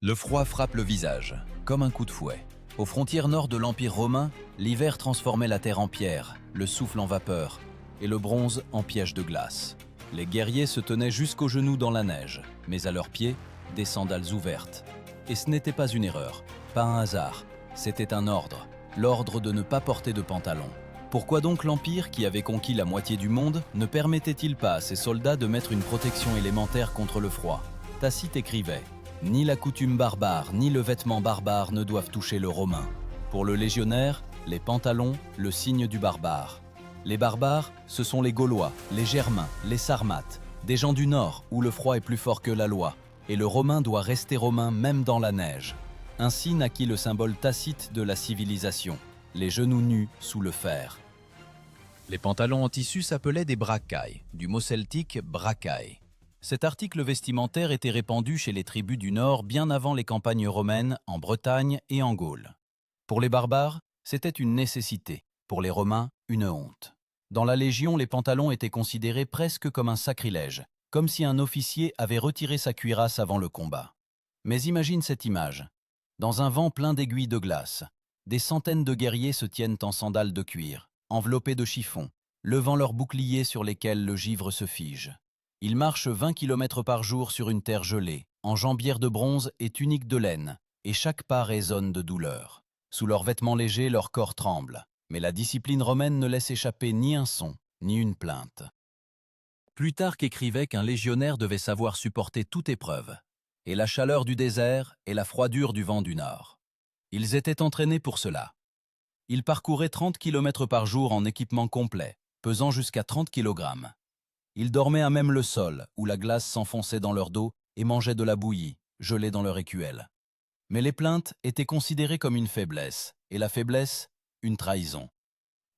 Le froid frappe le visage, comme un coup de fouet. Aux frontières nord de l'Empire romain, l'hiver transformait la terre en pierre, le souffle en vapeur et le bronze en piège de glace. Les guerriers se tenaient jusqu'aux genoux dans la neige, mais à leurs pieds, des sandales ouvertes. Et ce n'était pas une erreur, pas un hasard, c'était un ordre, l'ordre de ne pas porter de pantalon. Pourquoi donc l'Empire, qui avait conquis la moitié du monde, ne permettait-il pas à ses soldats de mettre une protection élémentaire contre le froid? Tacite écrivait: ni la coutume barbare, ni le vêtement barbare ne doivent toucher le romain. Pour le légionnaire, les pantalons, le signe du barbare. Les barbares, ce sont les Gaulois, les Germains, les Sarmates, des gens du Nord où le froid est plus fort que la loi, et le romain doit rester romain même dans la neige. Ainsi naquit le symbole tacite de la civilisation, les genoux nus sous le fer. Les pantalons en tissu s'appelaient des braccae, du mot celtique braccae. Cet article vestimentaire était répandu chez les tribus du Nord bien avant les campagnes romaines en Bretagne et en Gaule. Pour les barbares, c'était une nécessité, pour les Romains, une honte. Dans la Légion, les pantalons étaient considérés presque comme un sacrilège, comme si un officier avait retiré sa cuirasse avant le combat. Mais imagine cette image. Dans un vent plein d'aiguilles de glace, des centaines de guerriers se tiennent en sandales de cuir, enveloppés de chiffons, levant leurs boucliers sur lesquels le givre se fige. Ils marchent 20 km par jour sur une terre gelée, en jambières de bronze et tuniques de laine, et chaque pas résonne de douleur. Sous leurs vêtements légers, leur corps tremble, mais la discipline romaine ne laisse échapper ni un son, ni une plainte. Plutarque écrivait qu'un légionnaire devait savoir supporter toute épreuve, et la chaleur du désert et la froidure du vent du nord. Ils étaient entraînés pour cela. Ils parcouraient 30 km par jour en équipement complet, pesant jusqu'à 30 kg. Ils dormaient à même le sol, où la glace s'enfonçait dans leur dos et mangeaient de la bouillie, gelée dans leur écuelle. Mais les plaintes étaient considérées comme une faiblesse, et la faiblesse, une trahison.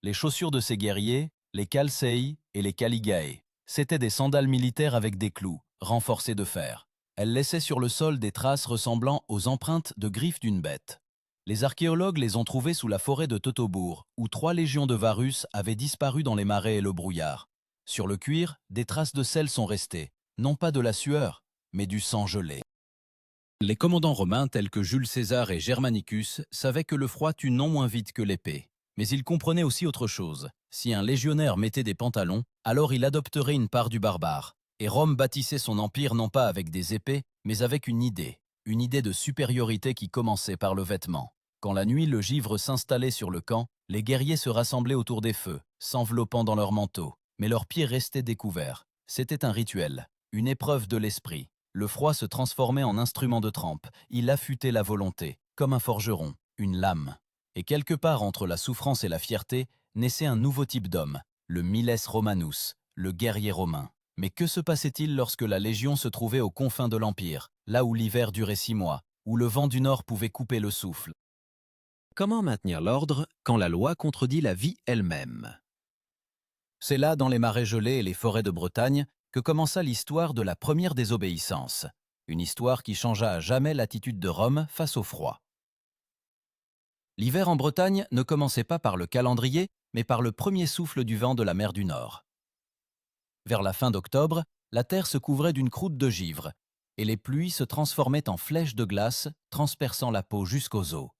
Les chaussures de ces guerriers, les calcei et les caligae, c'étaient des sandales militaires avec des clous, renforcés de fer. Elles laissaient sur le sol des traces ressemblant aux empreintes de griffes d'une bête. Les archéologues les ont trouvées sous la forêt de Teutobourg, où 3 légions de Varus avaient disparu dans les marais et le brouillard. Sur le cuir, des traces de sel sont restées, non pas de la sueur, mais du sang gelé. Les commandants romains tels que Jules César et Germanicus savaient que le froid tue non moins vite que l'épée. Mais ils comprenaient aussi autre chose. Si un légionnaire mettait des pantalons, alors il adopterait une part du barbare. Et Rome bâtissait son empire non pas avec des épées, mais avec une idée de supériorité qui commençait par le vêtement. Quand la nuit le givre s'installait sur le camp, les guerriers se rassemblaient autour des feux, s'enveloppant dans leurs manteaux. Mais leurs pieds restaient découverts. C'était un rituel, une épreuve de l'esprit. Le froid se transformait en instrument de trempe, il affûtait la volonté, comme un forgeron, une lame. Et quelque part entre la souffrance et la fierté, naissait un nouveau type d'homme, le miles romanus, le guerrier romain. Mais que se passait-il lorsque la Légion se trouvait aux confins de l'Empire, là où l'hiver durait 6 mois, où le vent du nord pouvait couper le souffle? Comment maintenir l'ordre quand la loi contredit la vie elle-même? C'est là, dans les marais gelés et les forêts de Bretagne, que commença l'histoire de la première désobéissance. Une histoire qui changea à jamais l'attitude de Rome face au froid. L'hiver en Bretagne ne commençait pas par le calendrier, mais par le premier souffle du vent de la mer du Nord. Vers la fin d'octobre, la terre se couvrait d'une croûte de givre, et les pluies se transformaient en flèches de glace, transperçant la peau jusqu'aux os.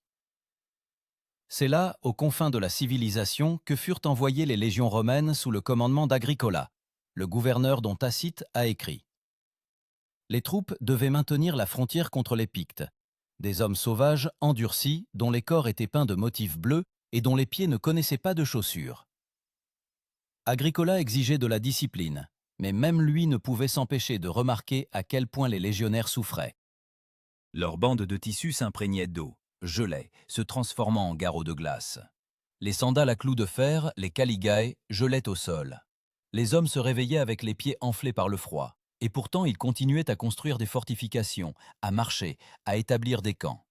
C'est là, aux confins de la civilisation, que furent envoyées les légions romaines sous le commandement d'Agricola, le gouverneur dont Tacite a écrit. Les troupes devaient maintenir la frontière contre les Pictes, des hommes sauvages endurcis dont les corps étaient peints de motifs bleus et dont les pieds ne connaissaient pas de chaussures. Agricola exigeait de la discipline, mais même lui ne pouvait s'empêcher de remarquer à quel point les légionnaires souffraient. Leurs bandes de tissu s'imprégnaient d'eau, gelaient, se transformant en garrots de glace. Les sandales à clous de fer, les caligae, gelaient au sol. Les hommes se réveillaient avec les pieds enflés par le froid, et pourtant ils continuaient à construire des fortifications, à marcher, à établir des camps.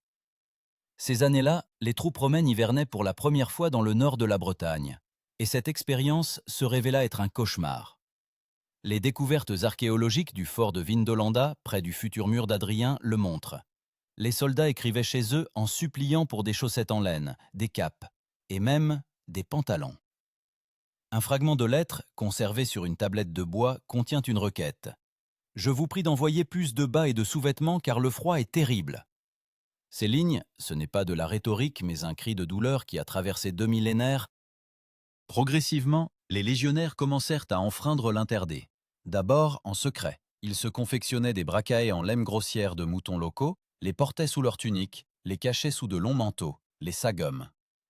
Ces années-là, les troupes romaines hivernaient pour la première fois dans le nord de la Bretagne, et cette expérience se révéla être un cauchemar. Les découvertes archéologiques du fort de Vindolanda, près du futur mur d'Adrien, le montrent. Les soldats écrivaient chez eux en suppliant pour des chaussettes en laine, des capes, et même des pantalons. Un fragment de lettre, conservé sur une tablette de bois, contient une requête. « Je vous prie d'envoyer plus de bas et de sous-vêtements car le froid est terrible. Ces lignes, ce n'est pas de la rhétorique, mais un cri de douleur qui a traversé 2 millénaires. Progressivement, les légionnaires commencèrent à enfreindre l'interdit. D'abord en secret. Ils se confectionnaient des bracaées en laine grossière de moutons locaux, les portaient sous leur tunique, les cachaient sous de longs manteaux, les sagums.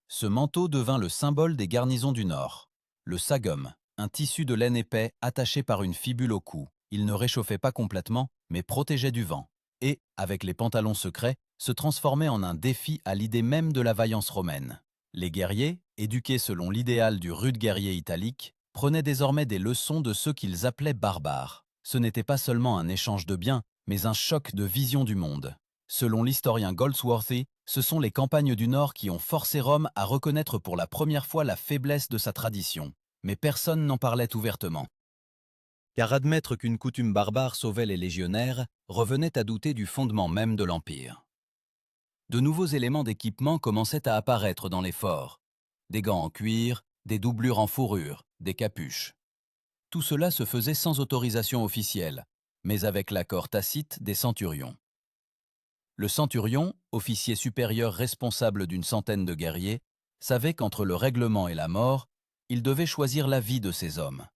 Ce manteau devint le symbole des garnisons du Nord. Le sagum, un tissu de laine épais attaché par une fibule au cou. Il ne réchauffait pas complètement, mais protégeait du vent. Et, avec les pantalons secrets, se transformait en un défi à l'idée même de la vaillance romaine. Les guerriers, éduqués selon l'idéal du rude guerrier italique, prenaient désormais des leçons de ceux qu'ils appelaient barbares. Ce n'était pas seulement un échange de biens, mais un choc de vision du monde. Selon l'historien Goldsworthy, ce sont les campagnes du Nord qui ont forcé Rome à reconnaître pour la première fois la faiblesse de sa tradition. Mais personne n'en parlait ouvertement. Car admettre qu'une coutume barbare sauvait les légionnaires revenait à douter du fondement même de l'Empire. De nouveaux éléments d'équipement commençaient à apparaître dans les forts. Des gants en cuir, des doublures en fourrure, des capuches. Tout cela se faisait sans autorisation officielle, mais avec l'accord tacite des centurions. Le centurion, officier supérieur responsable d'une centaine de guerriers, savait qu'entre le règlement et la mort, il devait choisir la vie de ses hommes.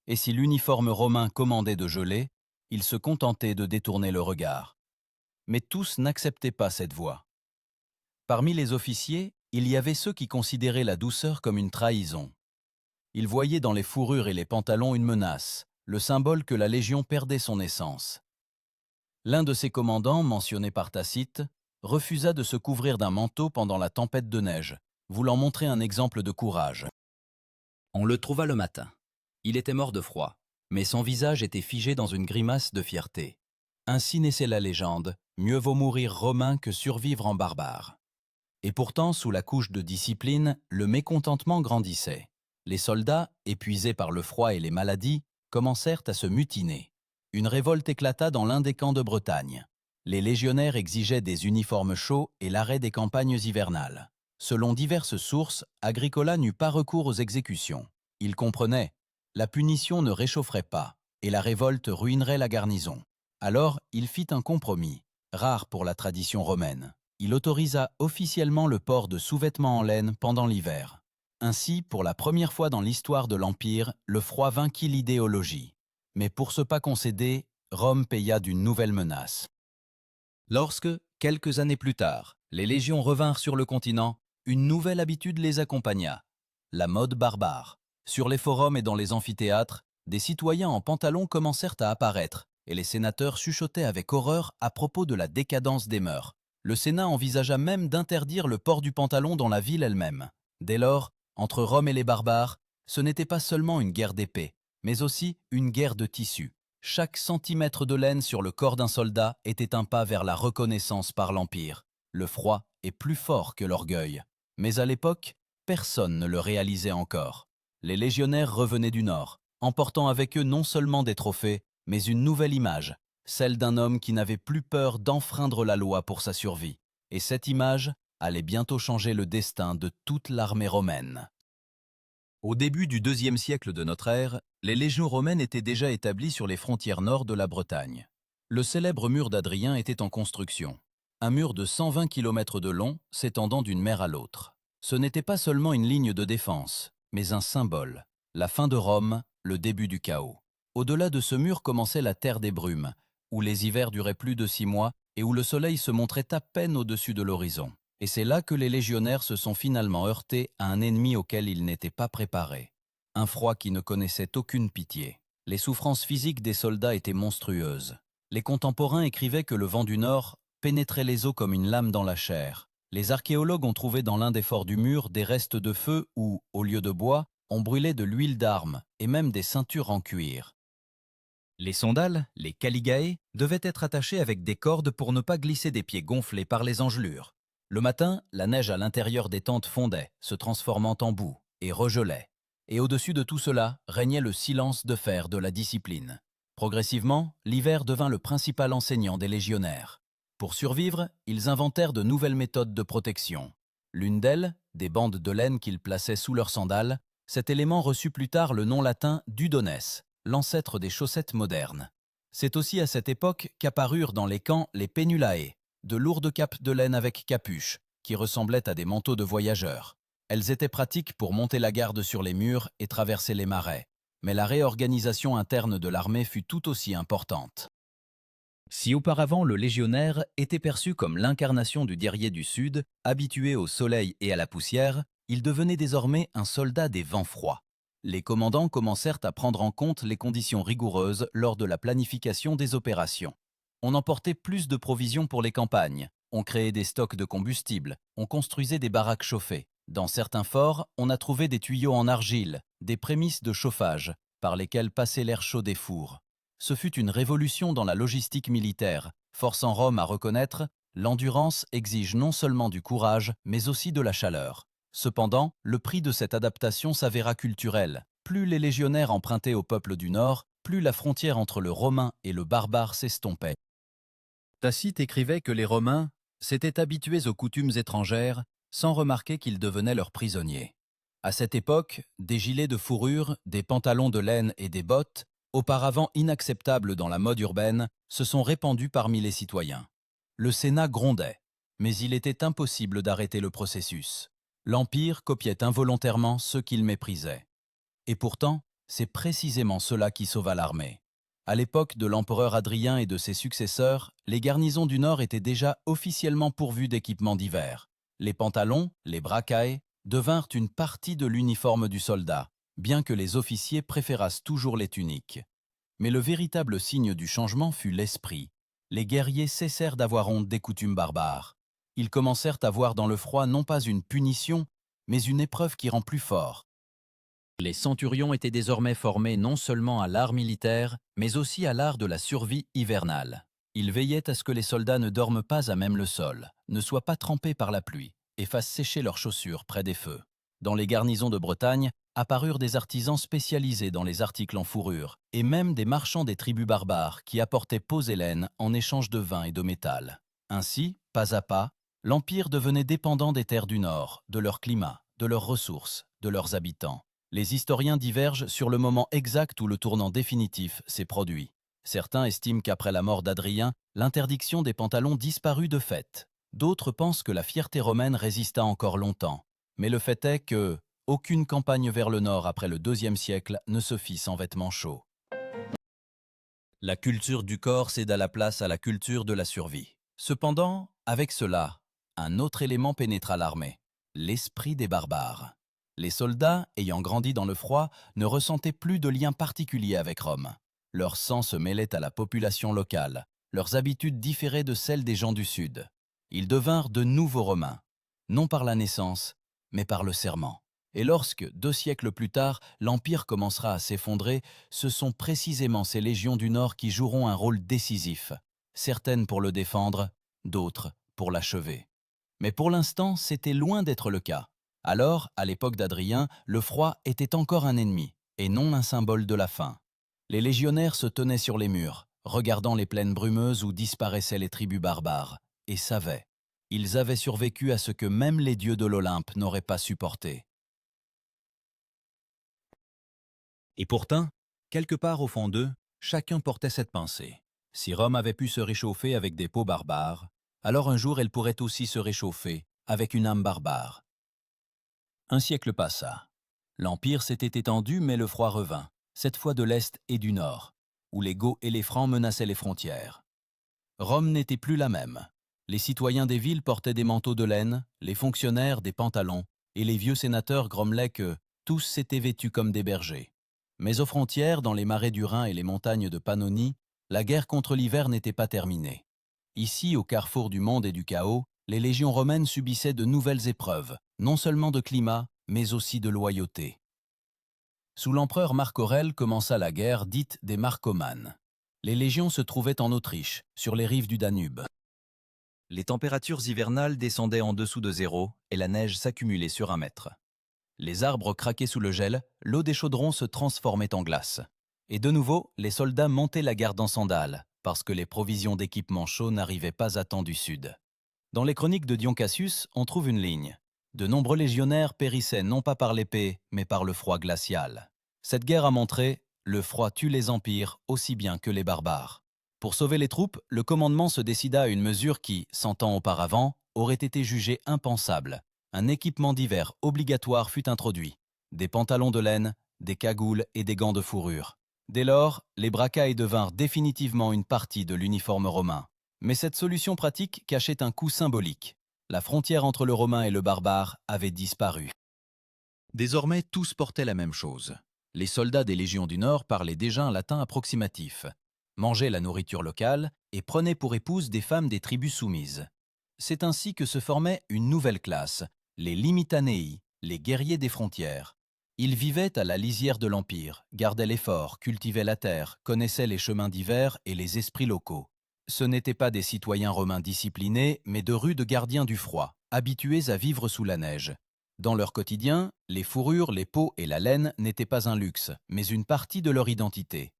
Et si l'uniforme romain commandait de geler, il se contentait de détourner le regard. Mais tous n'acceptaient pas cette voie. Parmi les officiers, il y avait ceux qui considéraient la douceur comme une trahison. Ils voyaient dans les fourrures et les pantalons une menace, le symbole que la Légion perdait son essence. L'un de ses commandants, mentionné par Tacite, refusa de se couvrir d'un manteau pendant la tempête de neige, voulant montrer un exemple de courage. On le trouva le matin. Il était mort de froid, mais son visage était figé dans une grimace de fierté. Ainsi naissait la légende, mieux vaut mourir romain que survivre en barbare. Et pourtant, sous la couche de discipline, le mécontentement grandissait. Les soldats, épuisés par le froid et les maladies, commencèrent à se mutiner. Une révolte éclata dans l'un des camps de Bretagne. Les légionnaires exigeaient des uniformes chauds et l'arrêt des campagnes hivernales. Selon diverses sources, Agricola n'eut pas recours aux exécutions. Il comprenait, la punition ne réchaufferait pas, et la révolte ruinerait la garnison. Alors, il fit un compromis, rare pour la tradition romaine. Il autorisa officiellement le port de sous-vêtements en laine pendant l'hiver. Ainsi, pour la première fois dans l'histoire de l'Empire, le froid vainquit l'idéologie. Mais pour ce pas concédé, Rome paya d'une nouvelle menace. Lorsque, quelques années plus tard, les légions revinrent sur le continent, une nouvelle habitude les accompagna, la mode barbare. Sur les forums et dans les amphithéâtres, des citoyens en pantalon commencèrent à apparaître, et les sénateurs chuchotaient avec horreur à propos de la décadence des mœurs. Le Sénat envisagea même d'interdire le port du pantalon dans la ville elle-même. Dès lors, entre Rome et les barbares, ce n'était pas seulement une guerre d'épée, mais aussi une guerre de tissu. Chaque centimètre de laine sur le corps d'un soldat était un pas vers la reconnaissance par l'Empire. Le froid est plus fort que l'orgueil. Mais à l'époque, personne ne le réalisait encore. Les légionnaires revenaient du Nord, emportant avec eux non seulement des trophées, mais une nouvelle image, celle d'un homme qui n'avait plus peur d'enfreindre la loi pour sa survie. Et cette image allait bientôt changer le destin de toute l'armée romaine. Au début du IIe siècle de notre ère, les légions romaines étaient déjà établies sur les frontières nord de la Bretagne. Le célèbre mur d'Adrien était en construction. Un mur de 120 km de long, s'étendant d'une mer à l'autre. Ce n'était pas seulement une ligne de défense, mais un symbole. La fin de Rome, le début du chaos. Au-delà de ce mur commençait la terre des brumes, où les hivers duraient plus de 6 mois et où le soleil se montrait à peine au-dessus de l'horizon. Et c'est là que les légionnaires se sont finalement heurtés à un ennemi auquel ils n'étaient pas préparés. Un froid qui ne connaissait aucune pitié. Les souffrances physiques des soldats étaient monstrueuses. Les contemporains écrivaient que le vent du Nord pénétrait les os comme une lame dans la chair. Les archéologues ont trouvé dans l'un des forts du mur des restes de feu où, au lieu de bois, on brûlait de l'huile d'armes et même des ceintures en cuir. Les sandales, les caligae, devaient être attachés avec des cordes pour ne pas glisser des pieds gonflés par les engelures. Le matin, la neige à l'intérieur des tentes fondait, se transformant en boue, et regelait. Et au-dessus de tout cela, régnait le silence de fer de la discipline. Progressivement, l'hiver devint le principal enseignant des légionnaires. Pour survivre, ils inventèrent de nouvelles méthodes de protection. L'une d'elles, des bandes de laine qu'ils plaçaient sous leurs sandales, cet élément reçut plus tard le nom latin d'udones, l'ancêtre des chaussettes modernes. C'est aussi à cette époque qu'apparurent dans les camps les penulae, de lourdes capes de laine avec capuche, qui ressemblaient à des manteaux de voyageurs. Elles étaient pratiques pour monter la garde sur les murs et traverser les marais. Mais la réorganisation interne de l'armée fut tout aussi importante. Si auparavant le légionnaire était perçu comme l'incarnation du guerrier du Sud, habitué au soleil et à la poussière, il devenait désormais un soldat des vents froids. Les commandants commencèrent à prendre en compte les conditions rigoureuses lors de la planification des opérations. On emportait plus de provisions pour les campagnes, on créait des stocks de combustible, on construisait des baraques chauffées. Dans certains forts, on a trouvé des tuyaux en argile, des prémices de chauffage, par lesquels passait l'air chaud des fours. Ce fut une révolution dans la logistique militaire, forçant Rome à reconnaître l'endurance exige non seulement du courage, mais aussi de la chaleur. Cependant, le prix de cette adaptation s'avéra culturel. Plus les légionnaires empruntaient au peuple du Nord, plus la frontière entre le romain et le barbare s'estompait. Tacite écrivait que les Romains s'étaient habitués aux coutumes étrangères sans remarquer qu'ils devenaient leurs prisonniers. À cette époque, des gilets de fourrure, des pantalons de laine et des bottes, auparavant inacceptables dans la mode urbaine, se sont répandus parmi les citoyens. Le Sénat grondait, mais il était impossible d'arrêter le processus. L'Empire copiait involontairement ceux qu'il méprisait. Et pourtant, c'est précisément cela qui sauva l'armée. À l'époque de l'empereur Adrien et de ses successeurs, les garnisons du Nord étaient déjà officiellement pourvues d'équipements divers. Les pantalons, les bracailles, devinrent une partie de l'uniforme du soldat, bien que les officiers préférassent toujours les tuniques. Mais le véritable signe du changement fut l'esprit. Les guerriers cessèrent d'avoir honte des coutumes barbares. Ils commencèrent à voir dans le froid non pas une punition, mais une épreuve qui rend plus fort. Les centurions étaient désormais formés non seulement à l'art militaire, mais aussi à l'art de la survie hivernale. Ils veillaient à ce que les soldats ne dorment pas à même le sol, ne soient pas trempés par la pluie et fassent sécher leurs chaussures près des feux. Dans les garnisons de Bretagne, apparurent des artisans spécialisés dans les articles en fourrure, et même des marchands des tribus barbares qui apportaient peaux et laine en échange de vin et de métal. Ainsi, pas à pas, l'Empire devenait dépendant des terres du Nord, de leur climat, de leurs ressources, de leurs habitants. Les historiens divergent sur le moment exact où le tournant définitif s'est produit. Certains estiment qu'après la mort d'Adrien, l'interdiction des pantalons disparut de fait. D'autres pensent que la fierté romaine résista encore longtemps. Mais le fait est que aucune campagne vers le nord après le IIe siècle ne se fit sans vêtements chauds. La culture du corps céda la place à la culture de la survie. Cependant, avec cela, un autre élément pénétra l'armée, l'esprit des barbares. Les soldats, ayant grandi dans le froid, ne ressentaient plus de lien particulier avec Rome. Leur sang se mêlait à la population locale, leurs habitudes différaient de celles des gens du Sud. Ils devinrent de nouveaux Romains, non par la naissance, mais par le serment. Et lorsque, 2 siècles plus tard, l'Empire commencera à s'effondrer, ce sont précisément ces légions du Nord qui joueront un rôle décisif, certaines pour le défendre, d'autres pour l'achever. Mais pour l'instant, c'était loin d'être le cas. Alors, à l'époque d'Adrien, le froid était encore un ennemi, et non un symbole de la faim. Les légionnaires se tenaient sur les murs, regardant les plaines brumeuses où disparaissaient les tribus barbares, et savaient. Ils avaient survécu à ce que même les dieux de l'Olympe n'auraient pas supporté. Et pourtant, quelque part au fond d'eux, chacun portait cette pensée. Si Rome avait pu se réchauffer avec des peaux barbares, alors un jour elle pourrait aussi se réchauffer avec une âme barbare. Un siècle passa. L'Empire s'était étendu, mais le froid revint, cette fois de l'Est et du Nord, où les Goths et les Francs menaçaient les frontières. Rome n'était plus la même. Les citoyens des villes portaient des manteaux de laine, les fonctionnaires des pantalons, et les vieux sénateurs grommelaient que tous s'étaient vêtus comme des bergers. Mais aux frontières, dans les marais du Rhin et les montagnes de Pannonie, la guerre contre l'hiver n'était pas terminée. Ici, au carrefour du monde et du chaos, les légions romaines subissaient de nouvelles épreuves, non seulement de climat, mais aussi de loyauté. Sous l'empereur Marc Aurèle commença la guerre dite des Marcomanes. Les légions se trouvaient en Autriche, sur les rives du Danube. Les températures hivernales descendaient en dessous de zéro et la neige s'accumulait sur 1 mètre. Les arbres craquaient sous le gel, l'eau des chaudrons se transformait en glace. Et de nouveau, les soldats montaient la garde en sandales, parce que les provisions d'équipements chauds n'arrivaient pas à temps du sud. Dans les chroniques de Dion Cassius, on trouve une ligne. De nombreux légionnaires périssaient non pas par l'épée, mais par le froid glacial. Cette guerre a montré, le froid tue les empires aussi bien que les barbares. Pour sauver les troupes, le commandement se décida à une mesure qui, 100 ans auparavant, aurait été jugée impensable. Un équipement d'hiver obligatoire fut introduit. Des pantalons de laine, des cagoules et des gants de fourrure. Dès lors, les bracailles devinrent définitivement une partie de l'uniforme romain. Mais cette solution pratique cachait un coût symbolique. La frontière entre le romain et le barbare avait disparu. Désormais, tous portaient la même chose. Les soldats des légions du Nord parlaient déjà un latin approximatif, mangeaient la nourriture locale et prenaient pour épouses des femmes des tribus soumises. C'est ainsi que se formait une nouvelle classe, les limitanei, les guerriers des frontières. Ils vivaient à la lisière de l'Empire, gardaient les forts, cultivaient la terre, connaissaient les chemins divers et les esprits locaux. Ce n'étaient pas des citoyens romains disciplinés, mais de rudes gardiens du froid, habitués à vivre sous la neige. Dans leur quotidien, les fourrures, les peaux et la laine n'étaient pas un luxe, mais une partie de leur identité.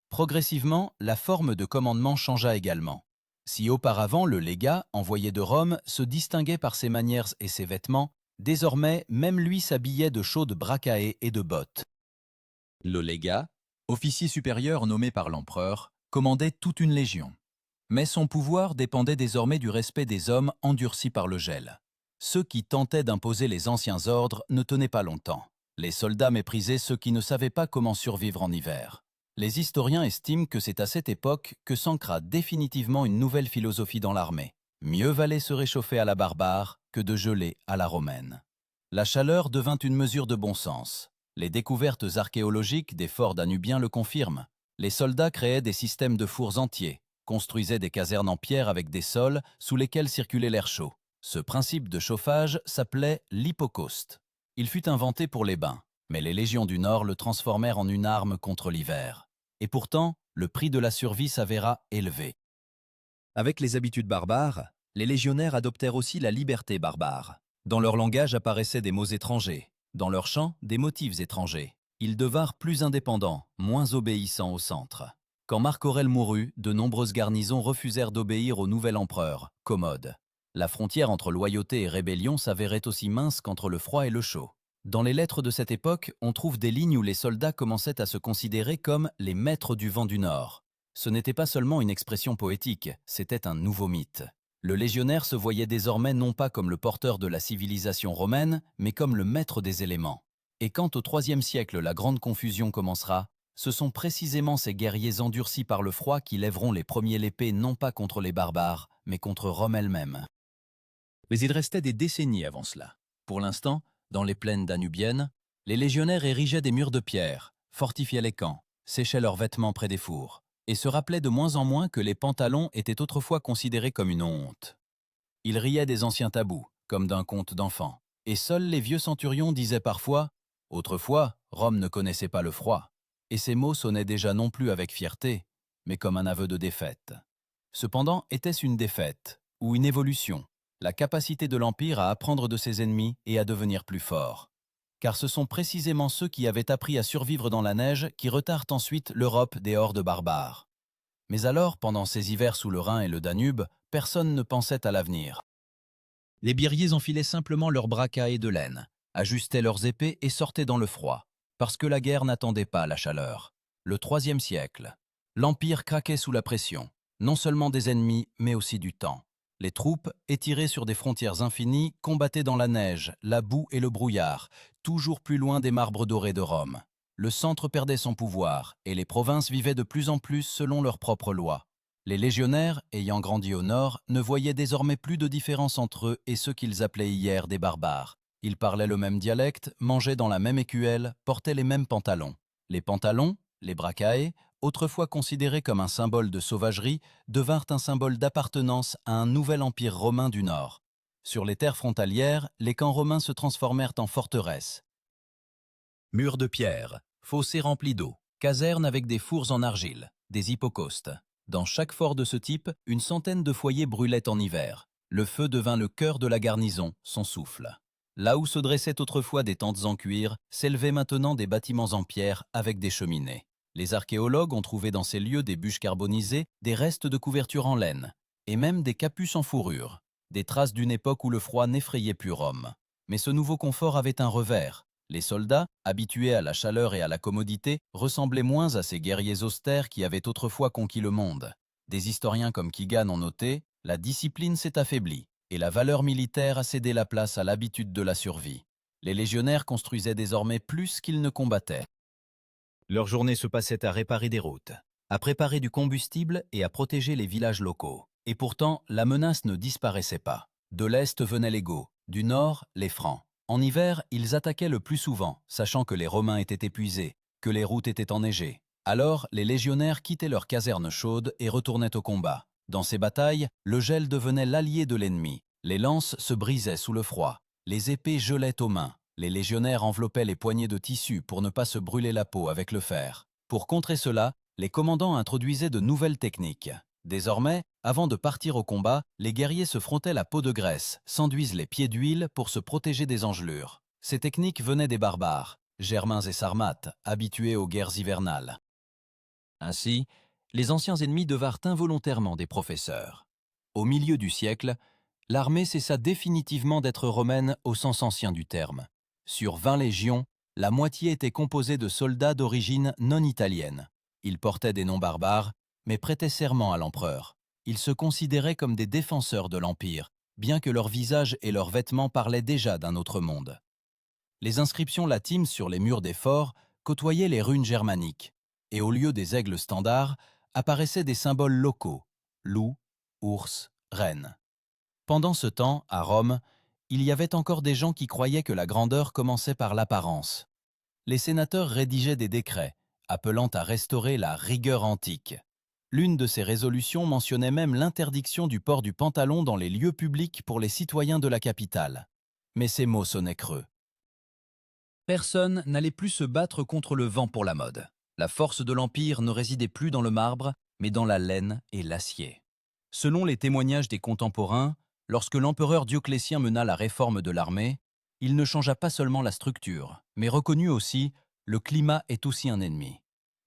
Progressivement, la forme de commandement changea également. Si auparavant le légat, envoyé de Rome, se distinguait par ses manières et ses vêtements, désormais même lui s'habillait de chaudes bracaées et de bottes. Le légat, officier supérieur nommé par l'empereur, commandait toute une légion. Mais son pouvoir dépendait désormais du respect des hommes endurcis par le gel. Ceux qui tentaient d'imposer les anciens ordres ne tenaient pas longtemps. Les soldats méprisaient ceux qui ne savaient pas comment survivre en hiver. Les historiens estiment que c'est à cette époque que s'ancra définitivement une nouvelle philosophie dans l'armée. Mieux valait se réchauffer à la barbare que de geler à la romaine. La chaleur devint une mesure de bon sens. Les découvertes archéologiques des forts danubiens le confirment. Les soldats créaient des systèmes de fours entiers, construisaient des casernes en pierre avec des sols sous lesquels circulait l'air chaud. Ce principe de chauffage s'appelait l'hypocauste. Il fut inventé pour les bains, mais les légions du Nord le transformèrent en une arme contre l'hiver. Et pourtant, le prix de la survie s'avéra élevé. Avec les habitudes barbares, les légionnaires adoptèrent aussi la liberté barbare. Dans leur langage apparaissaient des mots étrangers, dans leur chant des motifs étrangers. Ils devinrent plus indépendants, moins obéissants au centre. Quand Marc Aurèle mourut, de nombreuses garnisons refusèrent d'obéir au nouvel empereur, Commode. La frontière entre loyauté et rébellion s'avérait aussi mince qu'entre le froid et le chaud. Dans les lettres de cette époque, on trouve des lignes où les soldats commençaient à se considérer comme les maîtres du vent du Nord. Ce n'était pas seulement une expression poétique, c'était un nouveau mythe. Le légionnaire se voyait désormais non pas comme le porteur de la civilisation romaine, mais comme le maître des éléments. Et quand au IIIe siècle la grande confusion commencera, ce sont précisément ces guerriers endurcis par le froid qui lèveront les premiers l'épée non pas contre les barbares, mais contre Rome elle-même. Mais il restait des décennies avant cela. Pour l'instant, dans les plaines danubiennes, les légionnaires érigeaient des murs de pierre, fortifiaient les camps, séchaient leurs vêtements près des fours, et se rappelaient de moins en moins que les pantalons étaient autrefois considérés comme une honte. Ils riaient des anciens tabous, comme d'un conte d'enfant, et seuls les vieux centurions disaient parfois « Autrefois, Rome ne connaissait pas le froid », et ces mots sonnaient déjà non plus avec fierté, mais comme un aveu de défaite. Cependant, était-ce une défaite, ou une évolution ? La capacité de l'Empire à apprendre de ses ennemis et à devenir plus fort. Car ce sont précisément ceux qui avaient appris à survivre dans la neige qui retinrent ensuite l'Europe des hordes barbares. Mais alors, pendant ces hivers sous le Rhin et le Danube, personne ne pensait à l'avenir. Les guerriers enfilaient simplement leurs bracailles de laine, ajustaient leurs épées et sortaient dans le froid, parce que la guerre n'attendait pas la chaleur. Le IIIe siècle, l'Empire craquait sous la pression, non seulement des ennemis, mais aussi du temps. Les troupes, étirées sur des frontières infinies, combattaient dans la neige, la boue et le brouillard, toujours plus loin des marbres dorés de Rome. Le centre perdait son pouvoir, et les provinces vivaient de plus en plus selon leurs propres lois. Les légionnaires, ayant grandi au nord, ne voyaient désormais plus de différence entre eux et ceux qu'ils appelaient hier des barbares. Ils parlaient le même dialecte, mangeaient dans la même écuelle, portaient les mêmes pantalons. Les pantalons, les bracae, autrefois considérés comme un symbole de sauvagerie, devinrent un symbole d'appartenance à un nouvel empire romain du Nord. Sur les terres frontalières, les camps romains se transformèrent en forteresses. Murs de pierre, fossés remplis d'eau, casernes avec des fours en argile, des hypocaustes. Dans chaque fort de ce type, une centaine de foyers brûlaient en hiver. Le feu devint le cœur de la garnison, son souffle. Là où se dressaient autrefois des tentes en cuir, s'élevaient maintenant des bâtiments en pierre avec des cheminées. Les archéologues ont trouvé dans ces lieux des bûches carbonisées, des restes de couvertures en laine, et même des capuces en fourrure, des traces d'une époque où le froid n'effrayait plus Rome. Mais ce nouveau confort avait un revers. Les soldats, habitués à la chaleur et à la commodité, ressemblaient moins à ces guerriers austères qui avaient autrefois conquis le monde. Des historiens comme Keegan ont noté, la discipline s'est affaiblie et la valeur militaire a cédé la place à l'habitude de la survie. Les légionnaires construisaient désormais plus qu'ils ne combattaient. Leur journée se passait à réparer des routes, à préparer du combustible et à protéger les villages locaux. Et pourtant, la menace ne disparaissait pas. De l'Est venaient les Goths, du Nord, les Francs. En hiver, ils attaquaient le plus souvent, sachant que les Romains étaient épuisés, que les routes étaient enneigées. Alors, les légionnaires quittaient leurs casernes chaudes et retournaient au combat. Dans ces batailles, le gel devenait l'allié de l'ennemi. Les lances se brisaient sous le froid. Les épées gelaient aux mains. Les légionnaires enveloppaient les poignets de tissu pour ne pas se brûler la peau avec le fer. Pour contrer cela, les commandants introduisaient de nouvelles techniques. Désormais, avant de partir au combat, les guerriers se frottaient la peau de graisse, s'enduisent les pieds d'huile pour se protéger des engelures. Ces techniques venaient des barbares, Germains et Sarmates, habitués aux guerres hivernales. Ainsi, les anciens ennemis devinrent involontairement des professeurs. Au milieu du siècle, l'armée cessa définitivement d'être romaine au sens ancien du terme. Sur 20 légions, la moitié était composée de soldats d'origine non italienne. Ils portaient des noms barbares, mais prêtaient serment à l'empereur. Ils se considéraient comme des défenseurs de l'Empire, bien que leur visage et leurs vêtements parlaient déjà d'un autre monde. Les inscriptions latines sur les murs des forts côtoyaient les runes germaniques, et au lieu des aigles standards, apparaissaient des symboles locaux, loup, ours, reine. Pendant ce temps, à Rome, il y avait encore des gens qui croyaient que la grandeur commençait par l'apparence. Les sénateurs rédigeaient des décrets, appelant à restaurer la rigueur antique. L'une de ces résolutions mentionnait même l'interdiction du port du pantalon dans les lieux publics pour les citoyens de la capitale. Mais ces mots sonnaient creux. Personne n'allait plus se battre contre le vent pour la mode. La force de l'Empire ne résidait plus dans le marbre, mais dans la laine et l'acier. Selon les témoignages des contemporains, lorsque l'empereur Dioclétien mena la réforme de l'armée, il ne changea pas seulement la structure, mais reconnut aussi « le climat est aussi un ennemi ».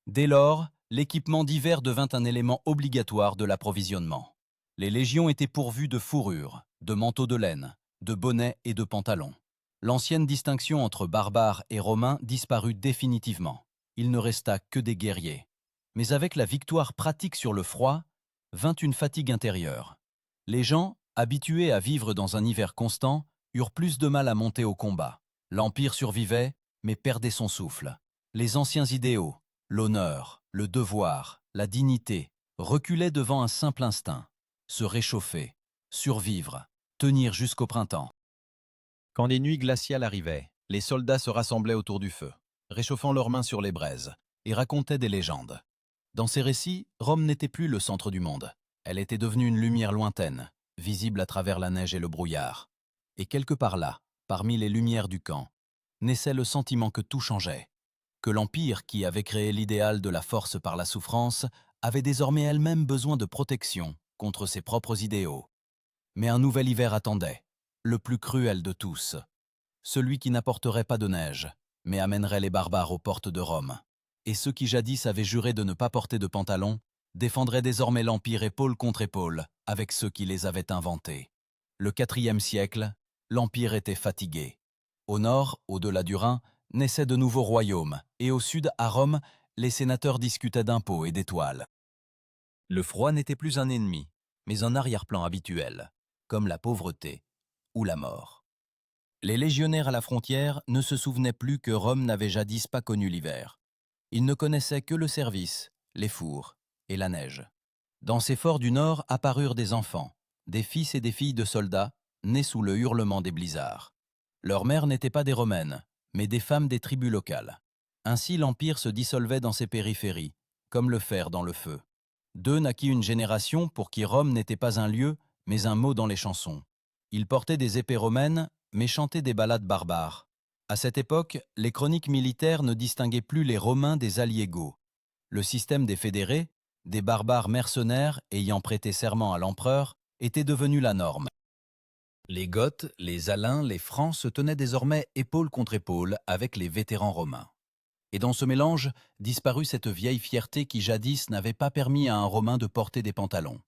Dès lors, l'équipement d'hiver devint un élément obligatoire de l'approvisionnement. Les légions étaient pourvues de fourrures, de manteaux de laine, de bonnets et de pantalons. L'ancienne distinction entre barbares et romains disparut définitivement. Il ne resta que des guerriers. Mais avec la victoire pratique sur le froid, vint une fatigue intérieure. Les gens, habitués à vivre dans un hiver constant, eurent plus de mal à monter au combat. L'Empire survivait, mais perdait son souffle. Les anciens idéaux, l'honneur, le devoir, la dignité, reculaient devant un simple instinct. Se réchauffer, survivre, tenir jusqu'au printemps. Quand les nuits glaciales arrivaient, les soldats se rassemblaient autour du feu, réchauffant leurs mains sur les braises, et racontaient des légendes. Dans ces récits, Rome n'était plus le centre du monde. Elle était devenue une lumière lointaine, visible à travers la neige et le brouillard. Et quelque part là, parmi les lumières du camp, naissait le sentiment que tout changeait, que l'Empire, qui avait créé l'idéal de la force par la souffrance, avait désormais elle-même besoin de protection contre ses propres idéaux. Mais un nouvel hiver attendait, le plus cruel de tous, celui qui n'apporterait pas de neige, mais amènerait les barbares aux portes de Rome. Et ceux qui jadis avaient juré de ne pas porter de pantalon défendraient désormais l'Empire épaule contre épaule avec ceux qui les avaient inventés. Le IVe siècle, l'Empire était fatigué. Au nord, au-delà du Rhin, naissaient de nouveaux royaumes, et au sud, à Rome, les sénateurs discutaient d'impôts et d'étoiles. Le froid n'était plus un ennemi, mais un arrière-plan habituel, comme la pauvreté ou la mort. Les légionnaires à la frontière ne se souvenaient plus que Rome n'avait jadis pas connu l'hiver. Ils ne connaissaient que le service, les fours et la neige. Dans ces forts du Nord apparurent des enfants, des fils et des filles de soldats, nés sous le hurlement des blizzards. Leurs mères n'étaient pas des Romaines, mais des femmes des tribus locales. Ainsi l'Empire se dissolvait dans ses périphéries, comme le fer dans le feu. D'eux naquit une génération pour qui Rome n'était pas un lieu, mais un mot dans les chansons. Ils portaient des épées romaines, mais chantaient des ballades barbares. À cette époque, les chroniques militaires ne distinguaient plus les Romains des alliés goths. Le système des fédérés, des barbares mercenaires ayant prêté serment à l'empereur, était devenu la norme. Les Goths, les Alains, les Francs se tenaient désormais épaule contre épaule avec les vétérans romains. Et dans ce mélange, disparut cette vieille fierté qui jadis n'avait pas permis à un Romain de porter des pantalons.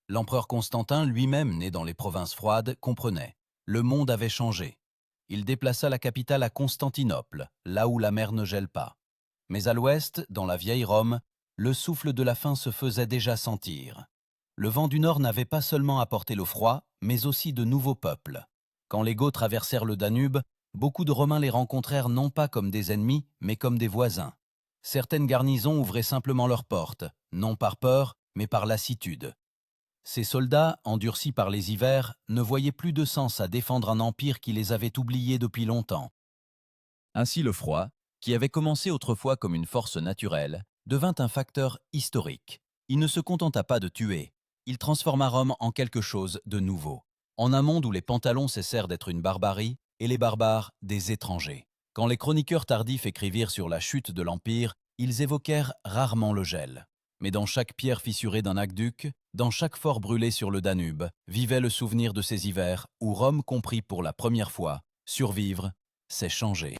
L'empereur Constantin, lui-même né dans les provinces froides, comprenait. Le monde avait changé. Il déplaça la capitale à Constantinople, là où la mer ne gèle pas. Mais à l'ouest, dans la vieille Rome, le souffle de la faim se faisait déjà sentir. Le vent du Nord n'avait pas seulement apporté le froid, mais aussi de nouveaux peuples. Quand les Goths traversèrent le Danube, beaucoup de Romains les rencontrèrent non pas comme des ennemis, mais comme des voisins. Certaines garnisons ouvraient simplement leurs portes, non par peur, mais par lassitude. Ces soldats, endurcis par les hivers, ne voyaient plus de sens à défendre un empire qui les avait oubliés depuis longtemps. Ainsi le froid, qui avait commencé autrefois comme une force naturelle, devint un facteur historique. Il ne se contenta pas de tuer, il transforma Rome en quelque chose de nouveau. En un monde où les pantalons cessèrent d'être une barbarie et les barbares des étrangers. Quand les chroniqueurs tardifs écrivirent sur la chute de l'Empire, ils évoquèrent rarement le gel. Mais dans chaque pierre fissurée d'un aqueduc, dans chaque fort brûlé sur le Danube, vivait le souvenir de ces hivers où Rome comprit pour la première fois: survivre, c'est changer.